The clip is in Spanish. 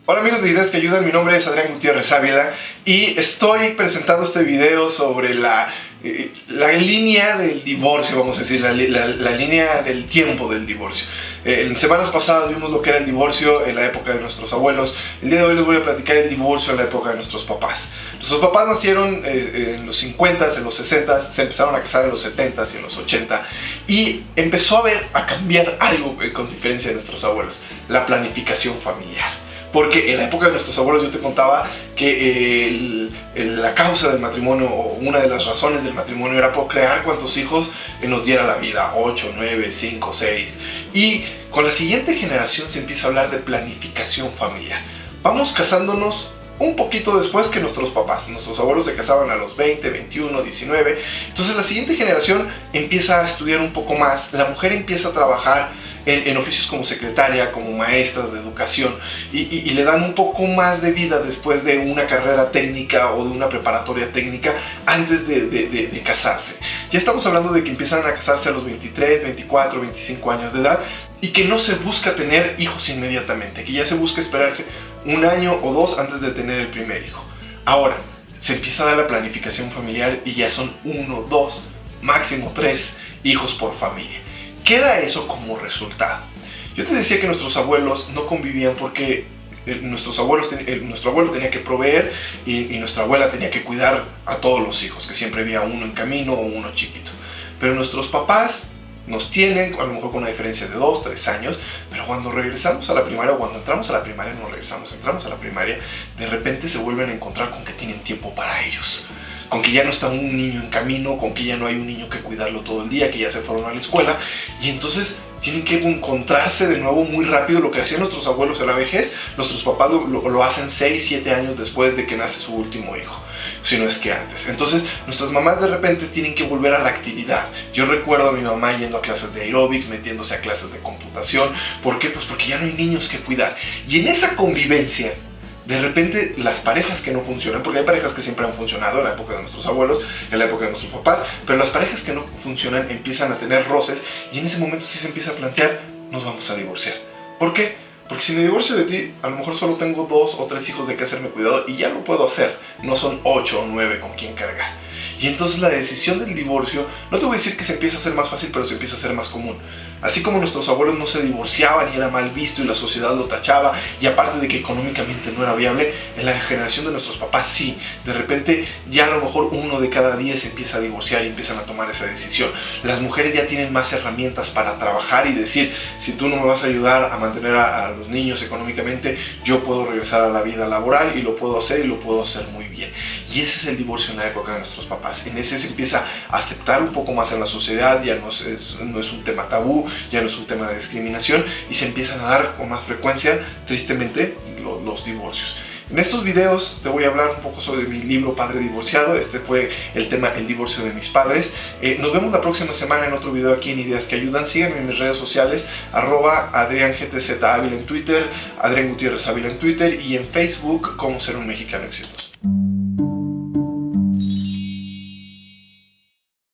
Hola amigos de Ideas que Ayudan, mi nombre es Adrián Gutiérrez Ávila y estoy presentando este video sobre la línea del divorcio, vamos a decir, la línea del tiempo del divorcio. En semanas pasadas vimos lo que era el divorcio en la época de nuestros abuelos. El día de hoy les voy a platicar el divorcio en la época de nuestros papás. Nuestros papás nacieron en los 50s, en los 60s, se empezaron a casar en los 70s y en los 80 y empezó a cambiar algo con diferencia de nuestros abuelos: la planificación familiar. Porque en la época de nuestros abuelos yo te contaba que la causa del matrimonio, o una de las razones del matrimonio, era procrear cuantos hijos nos diera la vida, 8, 9, 5, 6. Y con la siguiente generación se empieza a hablar de planificación familiar. Vamos casándonos un poquito después que nuestros papás. Nuestros abuelos se casaban a los 20, 21, 19. Entonces la siguiente generación empieza a estudiar un poco más. La mujer empieza a trabajar en oficios como secretaria, como maestras de educación, y le dan un poco más de vida después de una carrera técnica o de una preparatoria técnica antes de casarse. Ya estamos hablando de que empiezan a casarse a los 23, 24, 25 años de edad y que no se busca tener hijos inmediatamente, que ya se busca esperarse un año o dos antes de tener el primer hijo. Ahora, se empieza a dar la planificación familiar y ya son 1, 2, máximo 3 hijos por familia. Queda eso como resultado. Yo te decía que nuestros abuelos no convivían porque nuestro abuelo tenía que proveer y nuestra abuela tenía que cuidar a todos los hijos, que siempre había uno en camino o uno chiquito. Pero nuestros papás nos tienen, a lo mejor con una diferencia de 2, 3 años, pero cuando regresamos a la primaria, o cuando entramos a la primaria, entramos a la primaria, de repente se vuelven a encontrar con que tienen tiempo para ellos, con que ya no está un niño en camino, con que ya no hay un niño que cuidarlo todo el día, que ya se fueron a la escuela, y entonces tienen que encontrarse de nuevo muy rápido. Lo que hacían nuestros abuelos a la vejez, nuestros papás lo hacen 6, 7 años después de que nace su último hijo, si no es que antes. Entonces nuestras mamás de repente tienen que volver a la actividad. Yo recuerdo a mi mamá yendo a clases de aeróbics, metiéndose a clases de computación. ¿Por qué? Pues porque ya no hay niños que cuidar. Y en esa convivencia, de repente las parejas que no funcionan, porque hay parejas que siempre han funcionado en la época de nuestros abuelos, en la época de nuestros papás, pero las parejas que no funcionan empiezan a tener roces y en ese momento sí se empieza a plantear: nos vamos a divorciar. ¿Por qué? Porque si me divorcio de ti, a lo mejor solo tengo 2 o 3 hijos de que hacerme cuidado y ya lo puedo hacer, no son 8 o 9 con quien cargar. Y entonces la decisión del divorcio, no te voy a decir que se empieza a hacer más fácil, pero se empieza a hacer más común. Así como nuestros abuelos no se divorciaban y era mal visto y la sociedad lo tachaba, y aparte de que económicamente no era viable, en la generación de nuestros papás sí. De repente ya a lo mejor 1 de cada 10 se empieza a divorciar y empiezan a tomar esa decisión. Las mujeres ya tienen más herramientas para trabajar y decir: si tú no me vas a ayudar a mantener a los niños económicamente, yo puedo regresar a la vida laboral y lo puedo hacer, y lo puedo hacer muy bien. Y ese es el divorcio en la época de nuestros papás. En ese se empieza a aceptar un poco más en la sociedad, ya no es un tema tabú, ya no es un tema de discriminación, y se empiezan a dar con más frecuencia, tristemente, los divorcios. En estos videos te voy a hablar un poco sobre mi libro Padre Divorciado. Este fue el tema: el divorcio de mis padres. Nos vemos la próxima semana en otro video aquí en Ideas que Ayudan. Síganme en mis redes sociales, @AdrianGTZ Ávila en Twitter, Adrián Gutiérrez Ávila en Twitter, y en Facebook como Ser un Mexicano Exitoso.